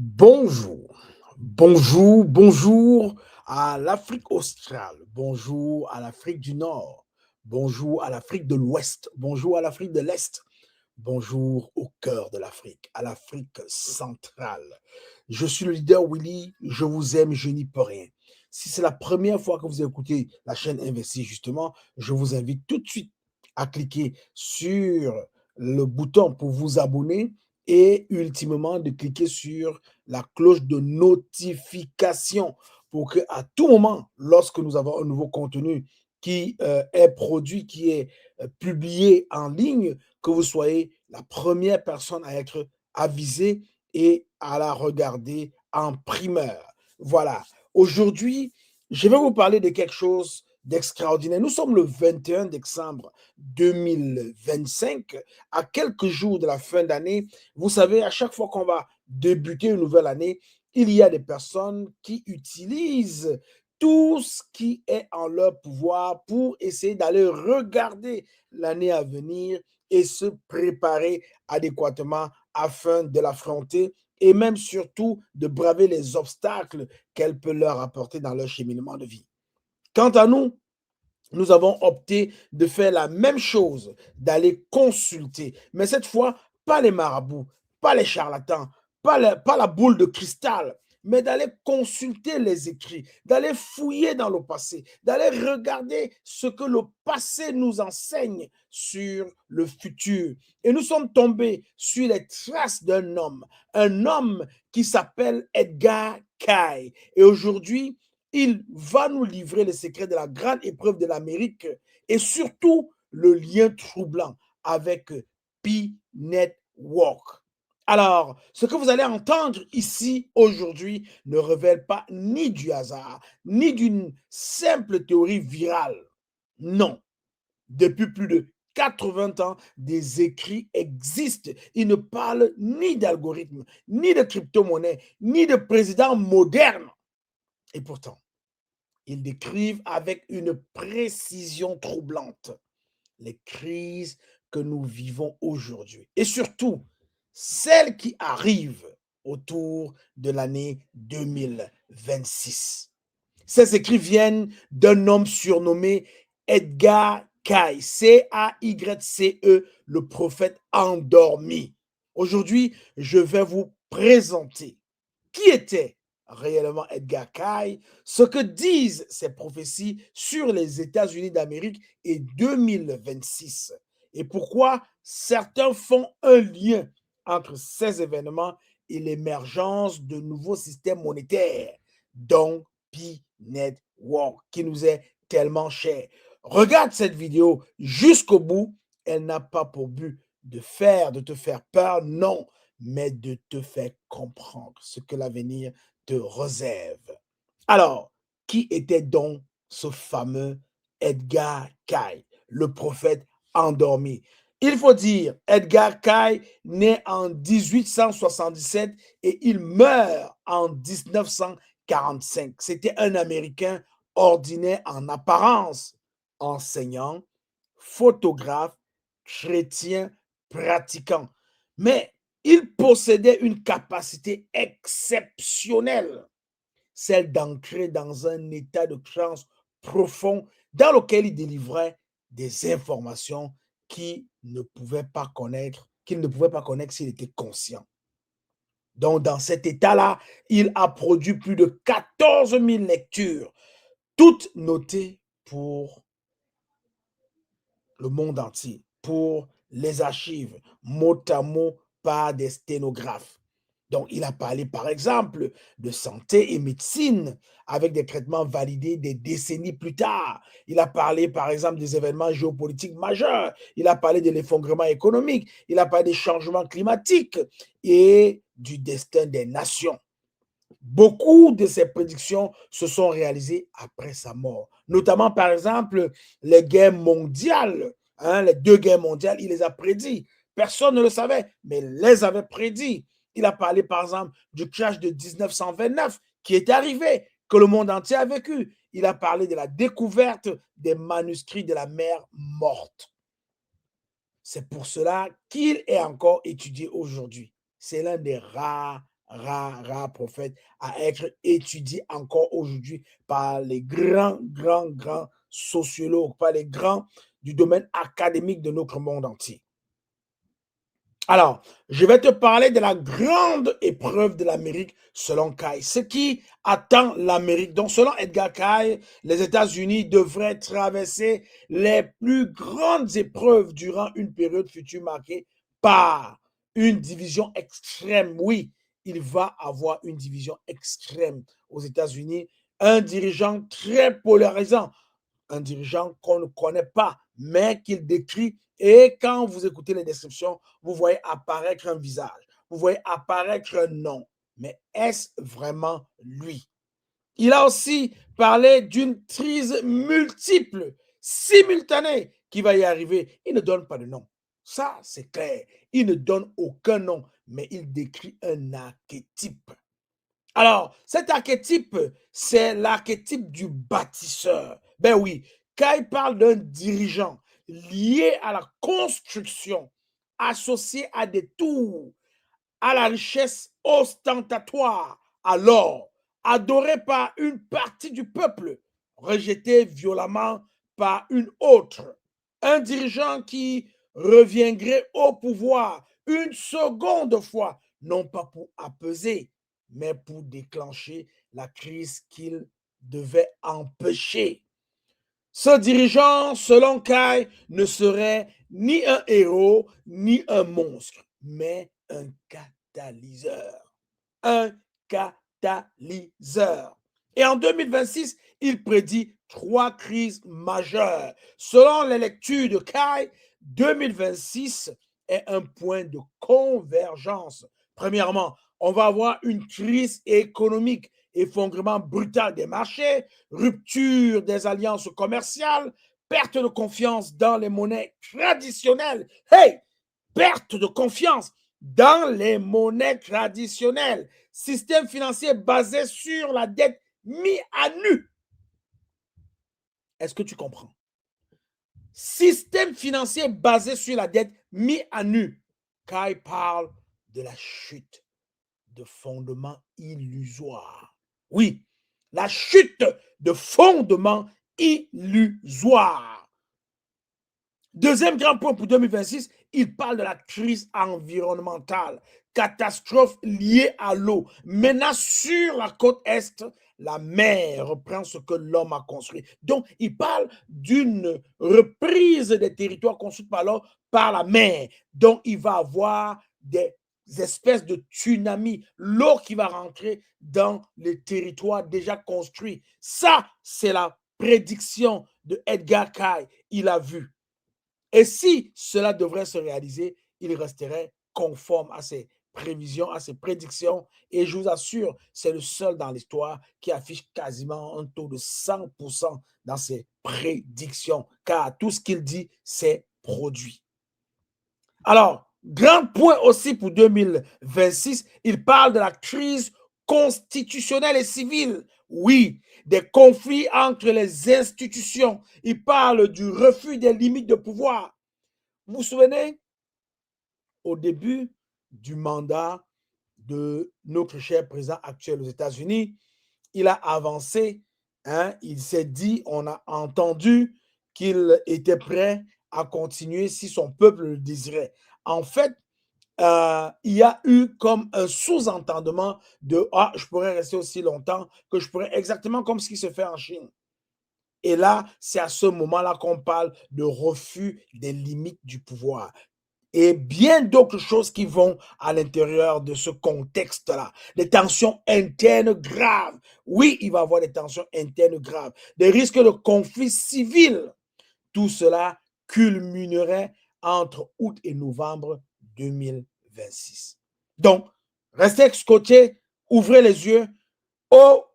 Bonjour, bonjour à l'Afrique australe, bonjour à l'Afrique du Nord, bonjour à l'Afrique de l'Ouest, bonjour à l'Afrique de l'Est, bonjour au cœur de l'Afrique, à l'Afrique centrale. Je suis le leader Willy, je vous aime, je n'y peux rien. Si c'est la première fois que vous écoutez la chaîne Investi, justement, je vous invite tout de suite à cliquer sur le bouton pour vous abonner et ultimement de cliquer sur la cloche de notification pour que à tout moment, lorsque nous avons un nouveau contenu qui est produit, qui est publié en ligne, que vous soyez la première personne à être avisée et à la regarder en primeur. Voilà. Aujourd'hui, je vais vous parler de quelque chose d'extraordinaire. Nous sommes le 21 décembre 2025, à quelques jours de la fin d'année. Vous savez, à chaque fois qu'on va débuter une nouvelle année, il y a des personnes qui utilisent tout ce qui est en leur pouvoir pour essayer d'aller regarder l'année à venir et se préparer adéquatement afin de l'affronter et même surtout de braver les obstacles qu'elle peut leur apporter dans leur cheminement de vie. Quant à nous, nous avons opté de faire la même chose, d'aller consulter, mais cette fois, pas les marabouts, pas les charlatans, pas la boule de cristal, mais d'aller consulter les écrits, d'aller fouiller dans le passé, d'aller regarder ce que le passé nous enseigne sur le futur. Et nous sommes tombés sur les traces d'un homme qui s'appelle Edgar Cay. Et aujourd'hui, il va nous livrer les secrets de la grande épreuve de l'Amérique et surtout le lien troublant avec P-Network. Alors, ce que vous allez entendre ici aujourd'hui ne révèle pas ni du hasard, ni d'une simple théorie virale. Non, depuis plus de 80 ans, des écrits existent. Ils ne parlent ni d'algorithmes, ni de crypto-monnaies, ni de présidents modernes. Et pourtant, ils décrivent avec une précision troublante les crises que nous vivons aujourd'hui et surtout celles qui arrivent autour de l'année 2026. Ces écrits viennent d'un homme surnommé Edgar Cay, C-A-Y-C-E, le prophète endormi. Aujourd'hui, je vais vous présenter qui était réellement Edgar Cay, ce que disent ces prophéties sur les États-Unis d'Amérique et 2026 et pourquoi certains font un lien entre ces événements et l'émergence de nouveaux systèmes monétaires, dont P-Network, qui nous est tellement cher. Regarde cette vidéo jusqu'au bout. Elle n'a pas pour but de te faire peur, non, mais de te faire comprendre ce que l'avenir te réserve. Alors, qui était donc ce fameux Edgar Cay, le prophète endormi? Il faut dire, Edgar Cay naît en 1877 et il meurt en 1945. C'était un Américain ordinaire en apparence, enseignant, photographe, chrétien, pratiquant. Mais il possédait une capacité exceptionnelle, celle d'ancrer dans un état de trance profond dans lequel il délivrait des informations qu'il ne pouvait pas connaître s'il était conscient. Donc, dans cet état-là, il a produit plus de 14 000 lectures, toutes notées pour le monde entier, pour les archives, mot à mot par des sténographes. Donc, il a parlé, par exemple, de santé et médecine avec des traitements validés des décennies plus tard. Il a parlé, par exemple, des événements géopolitiques majeurs. Il a parlé de l'effondrement économique. Il a parlé des changements climatiques et du destin des nations. Beaucoup de ces prédictions se sont réalisées après sa mort, notamment, par exemple, les guerres mondiales, les deux guerres mondiales, il les a prédits. Personne ne le savait, mais il les avait prédits. Il a parlé, par exemple, du crash de 1929 qui est arrivé, que le monde entier a vécu. Il a parlé de la découverte des manuscrits de la mer morte. C'est pour cela qu'il est encore étudié aujourd'hui. C'est l'un des rares rare prophète à être étudié encore aujourd'hui par les grands sociologues, par les grands du domaine académique de notre monde entier. Alors, je vais te parler de la grande épreuve de l'Amérique selon Kai. Ce qui attend l'Amérique. Donc, selon Edgar Kai, les États-Unis devraient traverser les plus grandes épreuves durant une période future marquée par une division extrême. Oui, il va avoir une division extrême aux États-Unis. Un dirigeant très polarisant, un dirigeant qu'on ne connaît pas, mais qu'il décrit. Et quand vous écoutez les descriptions, vous voyez apparaître un visage, vous voyez apparaître un nom. Mais est-ce vraiment lui? Il a aussi parlé d'une crise multiple, simultanée, qui va y arriver. Il ne donne pas de nom. Ça, c'est clair. Il ne donne aucun nom, mais il décrit un archétype. Alors, cet archétype, c'est l'archétype du bâtisseur. Ben oui, quand il parle d'un dirigeant lié à la construction, associé à des tours, à la richesse ostentatoire, alors adoré par une partie du peuple, rejeté violemment par une autre. Un dirigeant qui reviendrait au pouvoir une seconde fois, non pas pour apaiser, mais pour déclencher la crise qu'il devait empêcher. Ce dirigeant, selon Kai, ne serait ni un héros, ni un monstre, mais un catalyseur. Un catalyseur. Et en 2026, il prédit 3 crises majeures. Selon les lectures de Kai, 2026 est un point de convergence. Premièrement, on va avoir une crise économique, effondrement brutal des marchés, rupture des alliances commerciales, perte de confiance dans les monnaies traditionnelles. Hey, perte de confiance dans les monnaies traditionnelles. Système financier basé sur la dette mis à nu. Est-ce que tu comprends? Système financier basé sur la dette mis à nu. Kai parle de la chute de fondements illusoires. Oui, la chute de fondements illusoires. Deuxième grand point pour 2026, il parle de la crise environnementale, catastrophe liée à l'eau. Menace sur la côte Est, la mer reprend ce que l'homme a construit. Donc, il parle d'une reprise des territoires construits par l'homme par la mer. Donc, il va avoir des espèces de tsunamis, l'eau qui va rentrer dans les territoires déjà construits. Ça, c'est la prédiction de Edgar Kai. Il a vu. Et si cela devrait se réaliser, il resterait conforme à ses prévisions, à ses prédictions. Et je vous assure, c'est le seul dans l'histoire qui affiche quasiment un taux de 100% dans ses prédictions, car tout ce qu'il dit, c'est produit. Alors, grand point aussi pour 2026, il parle de la crise constitutionnelle et civile. Oui, des conflits entre les institutions. Il parle du refus des limites de pouvoir. Vous vous souvenez, au début du mandat de notre cher président actuel aux États-Unis, il a avancé, hein, il s'est dit, on a entendu qu'il était prêt à continuer si son peuple le désirait. En fait, il y a eu comme un sous-entendement de ah, je pourrais rester aussi longtemps, que je pourrais exactement comme ce qui se fait en Chine. Et là, c'est à ce moment-là qu'on parle de refus des limites du pouvoir. Et bien d'autres choses qui vont à l'intérieur de ce contexte-là. Des tensions internes graves. Oui, il va y avoir des tensions internes graves. Des risques de conflits civils. Tout cela culminerait entre août et novembre 2026. Donc, restez scotchés, ouvrez les yeux.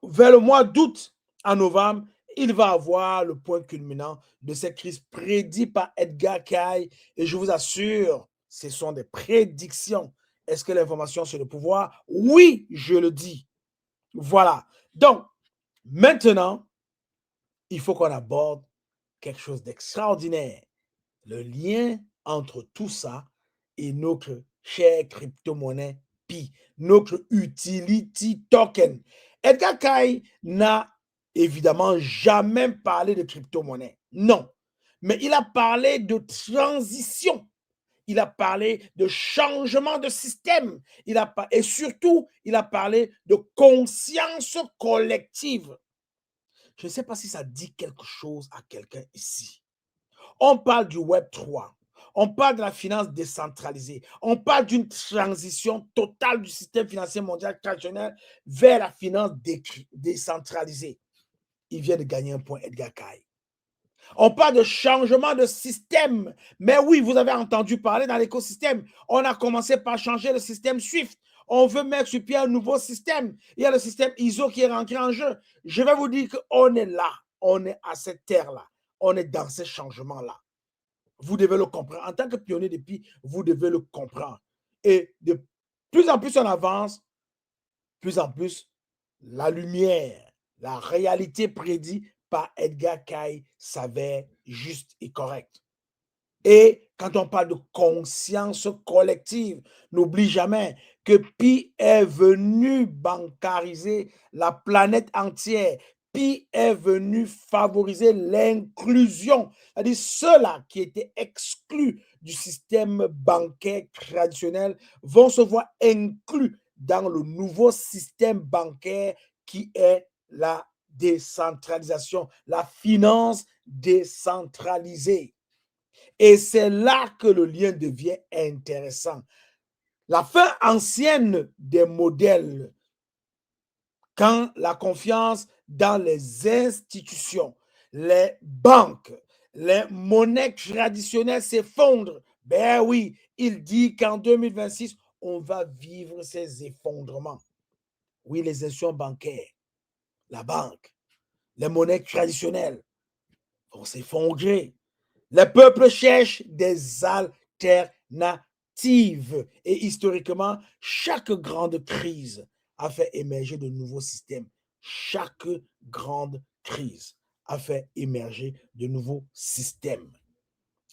Vers le mois d'août en novembre, il va avoir le point culminant de cette crise prédite par Edgar Kai. Et je vous assure, ce sont des prédictions. Est-ce que l'information c'est le pouvoir? Oui, je le dis. Voilà. Donc, maintenant, il faut qu'on aborde quelque chose d'extraordinaire. Le lien entre tout ça et notre chère crypto-monnaie Pi, notre utility token. Edgar Cayce n'a évidemment jamais parlé de crypto-monnaie. Non. Mais il a parlé de transition. Il a parlé de changement de système. Et surtout, il a parlé de conscience collective. Je ne sais pas si ça dit quelque chose à quelqu'un ici. On parle du Web 3. On parle de la finance décentralisée. On parle d'une transition totale du système financier mondial traditionnel vers la finance décentralisée. Il vient de gagner un point, Edgar Cayce. On parle de changement de système. Mais oui, vous avez entendu parler dans l'écosystème. On a commencé par changer le système SWIFT. On veut mettre sur pied un nouveau système. Il y a le système ISO qui est rentré en jeu. Je vais vous dire qu'on est là. On est à cette terre-là. On est dans ces changements-là. Vous devez le comprendre. En tant que pionnier de Pi, vous devez le comprendre. Et de plus en plus on avance, plus en plus la lumière, la réalité prédite par Edgar Cayce s'avère juste et correcte. Et quand on parle de conscience collective, n'oublie jamais que Pi est venu bancariser la planète entière. Pi est venu favoriser l'inclusion, c'est-à-dire ceux-là qui étaient exclus du système bancaire traditionnel vont se voir inclus dans le nouveau système bancaire qui est la décentralisation, la finance décentralisée. Et c'est là que le lien devient intéressant. La fin ancienne des modèles, quand la confiance dans les institutions, les banques, les monnaies traditionnelles s'effondrent, ben oui, il dit qu'en 2026, on va vivre ces effondrements. Oui, les institutions bancaires, la banque, les monnaies traditionnelles vont s'effondrer. Le peuple cherche des alternatives. Et historiquement, chaque grande crise a fait émerger de nouveaux systèmes. Chaque grande crise a fait émerger de nouveaux systèmes.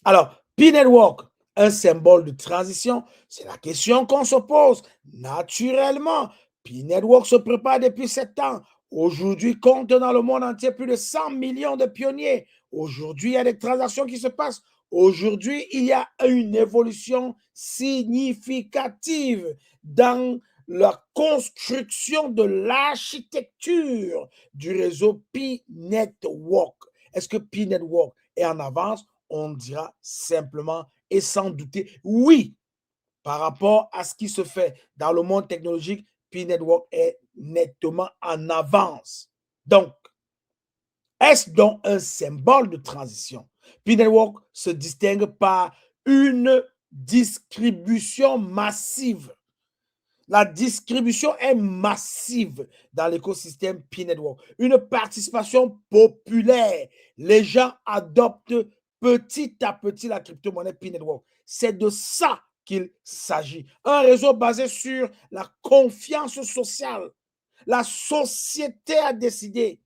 Alors, P-Network, un symbole de transition, c'est la question qu'on se pose. Naturellement, P-Network se prépare depuis 7 ans. Aujourd'hui, compte dans le monde entier plus de 100 millions de pionniers. Aujourd'hui, il y a des transactions qui se passent. Aujourd'hui, il y a une évolution significative dans la construction de l'architecture du réseau P-Network. Est-ce que P-Network est en avance? On dira simplement et sans douter oui, par rapport à ce qui se fait dans le monde technologique, P-Network est nettement en avance. Donc, est-ce donc un symbole de transition? P-Network se distingue par une distribution massive. La distribution est massive dans l'écosystème P-Network. Une participation populaire. Les gens adoptent petit à petit la crypto-monnaie P-Network. C'est de ça qu'il s'agit. Un réseau basé sur la confiance sociale. La société a décidé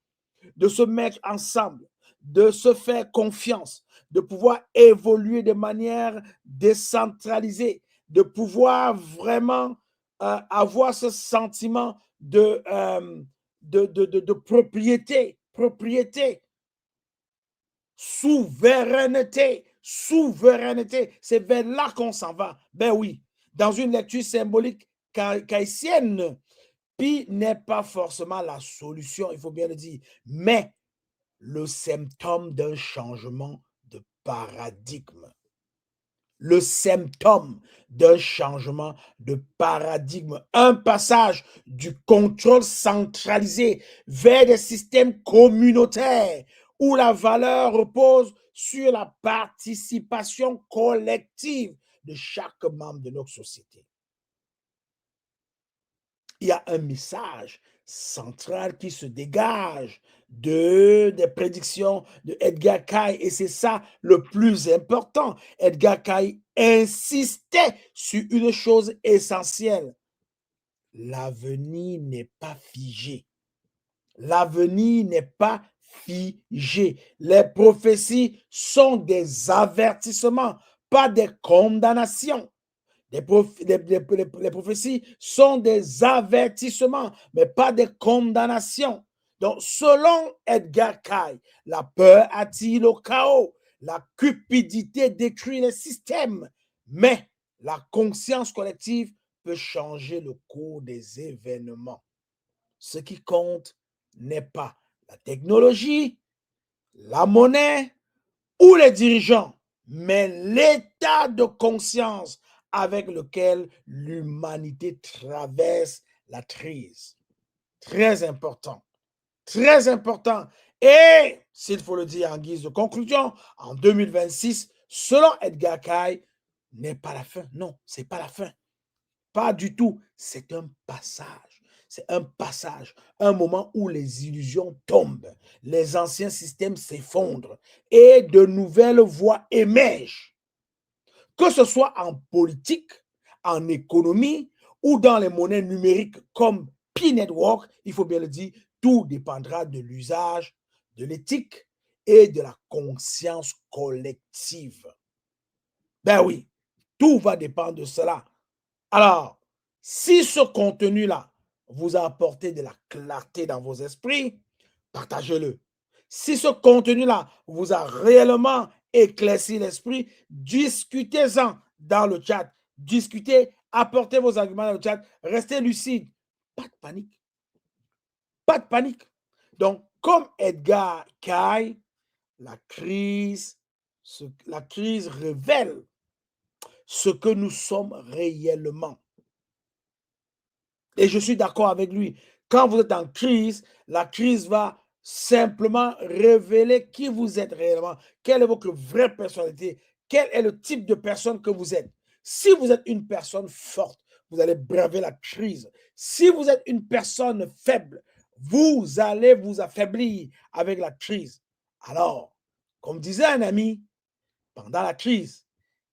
de se mettre ensemble, de se faire confiance, de pouvoir évoluer de manière décentralisée, de pouvoir vraiment avoir ce sentiment de propriété, souveraineté, c'est vers là qu'on s'en va. Ben oui, dans une lecture symbolique caycienne, Pi n'est pas forcément la solution, il faut bien le dire, mais le symptôme d'un changement de paradigme. Le symptôme d'un changement de paradigme, un passage du contrôle centralisé vers des systèmes communautaires où la valeur repose sur la participation collective de chaque membre de notre société. Il y a un message central qui se dégage des prédictions de Edgar Cayce et c'est ça le plus important. Edgar Cayce insistait sur une chose essentielle. L'avenir n'est pas figé. L'avenir n'est pas figé. Les prophéties sont des avertissements, pas des condamnations. Les prophéties sont des avertissements, mais pas des condamnations. Donc, selon Edgar Cayce, la peur attire le chaos, la cupidité détruit les systèmes, mais la conscience collective peut changer le cours des événements. Ce qui compte n'est pas la technologie, la monnaie ou les dirigeants, mais l'état de conscience avec lequel l'humanité traverse la crise. Très important. Très important. Et, s'il faut le dire en guise de conclusion, en 2026, selon Edgar Cayce, n'est pas la fin. Non, c'est pas la fin. Pas du tout. C'est un passage. C'est un passage, un moment où les illusions tombent, les anciens systèmes s'effondrent et de nouvelles voies émergent. Que ce soit en politique, en économie ou dans les monnaies numériques comme P-Network, il faut bien le dire, tout dépendra de l'usage, de l'éthique et de la conscience collective. Ben oui, tout va dépendre de cela. Alors, si ce contenu-là vous a apporté de la clarté dans vos esprits, partagez-le. Si ce contenu-là vous a réellement éclairci l'esprit, discutez-en dans le chat. Discutez, apportez vos arguments dans le chat. Restez lucide. Pas de panique. Pas de panique. Donc, comme Edgar Cayce, la crise révèle ce que nous sommes réellement. Et je suis d'accord avec lui. Quand vous êtes en crise, la crise va simplement révéler qui vous êtes réellement, quelle est votre vraie personnalité, quel est le type de personne que vous êtes. Si vous êtes une personne forte, vous allez braver la crise. Si vous êtes une personne faible, vous allez vous affaiblir avec la crise. Alors, comme disait un ami, pendant la crise,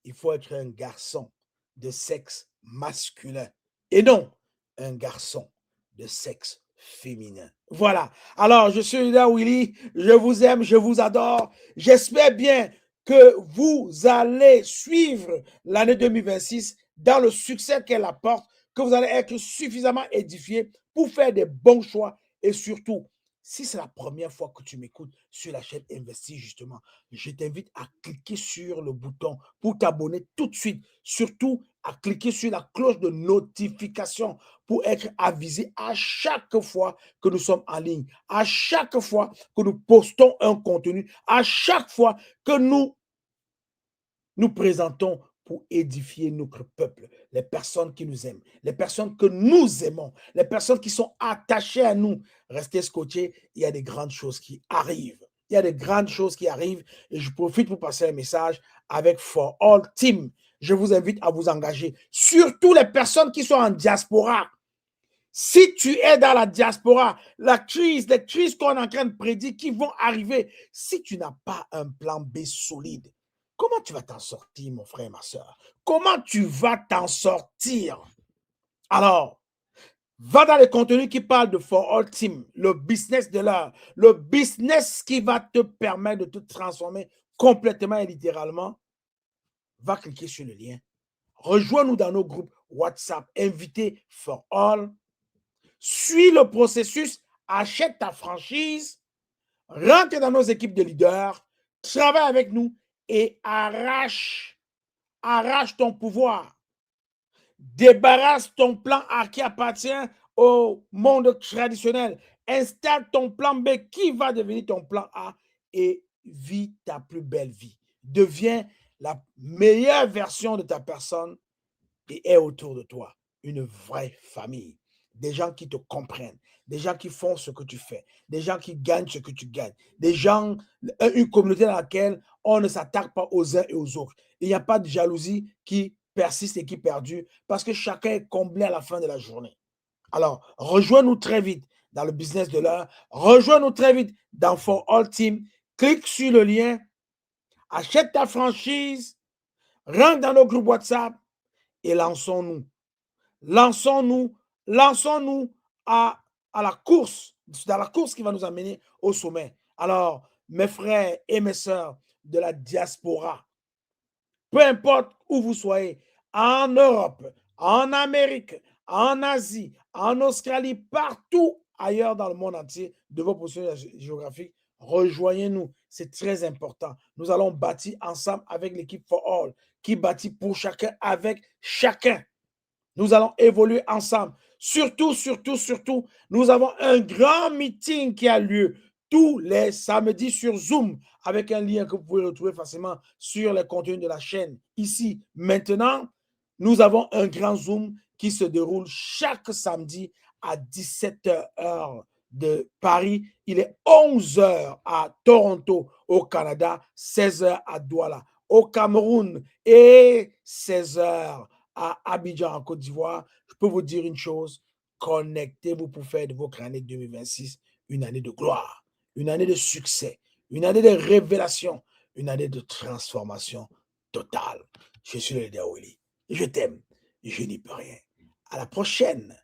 il faut être un garçon de sexe masculin et non un garçon de sexe féminin. Voilà. Alors, je suis là, Willy. Je vous aime, je vous adore. J'espère bien que vous allez suivre l'année 2026 dans le succès qu'elle apporte, que vous allez être suffisamment édifié pour faire des bons choix et surtout, si c'est la première fois que tu m'écoutes sur la chaîne Investis, justement, je t'invite à cliquer sur le bouton pour t'abonner tout de suite. Surtout, à cliquer sur la cloche de notification pour être avisé à chaque fois que nous sommes en ligne, à chaque fois que nous postons un contenu, à chaque fois que nous présentons pour édifier notre peuple, les personnes qui nous aiment, les personnes que nous aimons, les personnes qui sont attachées à nous. Restez scotchés, il y a des grandes choses qui arrivent. Il y a des grandes choses qui arrivent et je profite pour passer un message avec For All Team. Je vous invite à vous engager, surtout les personnes qui sont en diaspora. Si tu es dans la diaspora, les crises qu'on est en train de prédire qui vont arriver, si tu n'as pas un plan B solide, comment tu vas t'en sortir, mon frère, ma soeur? Comment tu vas t'en sortir? Alors, va dans les contenus qui parlent de For All Team, le business de l'heure, le business qui va te permettre de te transformer complètement et littéralement. Va cliquer sur le lien. Rejoins-nous dans nos groupes WhatsApp, invité For All. Suis le processus, achète ta franchise, rentre dans nos équipes de leaders, travaille avec nous et arrache ton pouvoir. Débarrasse ton plan A qui appartient au monde traditionnel. Installe ton plan B qui va devenir ton plan A et vis ta plus belle vie. Deviens la meilleure version de ta personne et est autour de toi une vraie famille. Des gens qui te comprennent, des gens qui font ce que tu fais, des gens qui gagnent ce que tu gagnes, des gens, une communauté dans laquelle on ne s'attaque pas aux uns et aux autres. Il n'y a pas de jalousie qui persiste et qui perdure parce que chacun est comblé à la fin de la journée. Alors, rejoins-nous très vite dans le business de l'heure. Rejoins-nous très vite dans For All Team. Clique sur le lien, achète ta franchise, rentre dans nos groupes WhatsApp et lançons-nous. Lançons-nous à la course, dans la course qui va nous amener au sommet. Alors, mes frères et mes sœurs de la diaspora, peu importe où vous soyez, en Europe, en Amérique, en Asie, en Australie, partout ailleurs dans le monde entier, de vos positions géographiques, rejoignez-nous. C'est très important. Nous allons bâtir ensemble avec l'équipe For All, qui bâtit pour chacun, avec chacun. Nous allons évoluer ensemble. Surtout, surtout, surtout, nous avons un grand meeting qui a lieu tous les samedis sur Zoom avec un lien que vous pouvez retrouver facilement sur les contenus de la chaîne. Ici, maintenant, nous avons un grand Zoom qui se déroule chaque samedi à 17h heure de Paris. Il est 11h à Toronto, au Canada, 16h à Douala, au Cameroun et 16h à Abidjan, en Côte d'Ivoire. Je peux vous dire une chose, connectez-vous pour faire de votre année 2026 une année de gloire, une année de succès, une année de révélation, une année de transformation totale. Je suis le leader Willy. Je t'aime. Je n'y peux rien. À la prochaine.